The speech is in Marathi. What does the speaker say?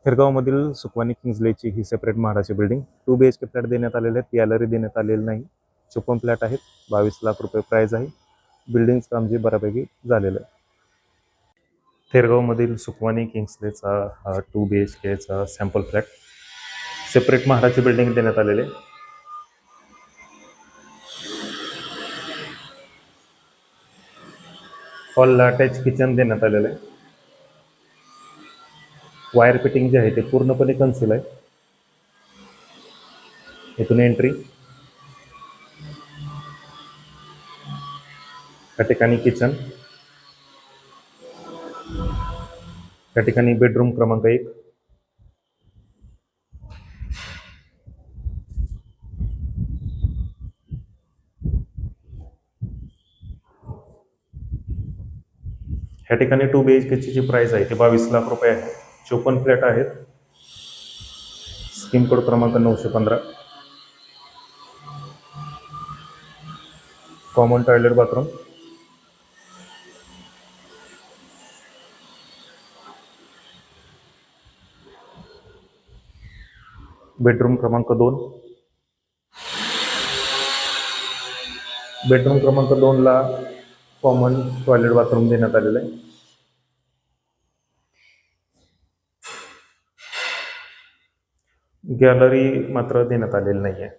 खेरगावमधील सुकवानी किंग्जलेची ही सेपरेट म्हाडाची बिल्डिंग 2 BHK फ्लॅट देण्यात आलेले आहेत. गॅलरी देण्यात आलेली नाही. 54 फ्लॅट आहेत. 22 लाख रुपये प्राइस आहे. बिल्डिंगचं काम जे बऱ्यापैकी झालेलं आहे. खेरगावमधील सुकवानी किंग्जलेचा हा 2 BHKचा सॅम्पल फ्लॅट सेपरेट म्हाडाची बिल्डिंग देण्यात आलेले आहे. हॉलला अटॅच किचन देण्यात आलेलं आहे. वायर फिटिंग जे आहे ते पूर्णपणे कन्सील आहे. इथून एंट्री, त्या ठिकाणी किचन, त्या ठिकाणी बेडरूम क्रमांक 1, ह्या ठिकाणी 2 BHKची जी प्राइस आहे ती 22 लाख रुपये आहे. 54 फ्लॅट आहेत. स्कीम कोड क्रमांक 915. कॉमन टॉयलेट बाथरूम, बेडरूम क्रमांक 2. बेडरूम क्रमांक 2 ला कॉमन टॉयलेट बाथरूम देण्यात आलेलं आहे. गॅलरी मात्र देण्यात आलेली नाही आहे.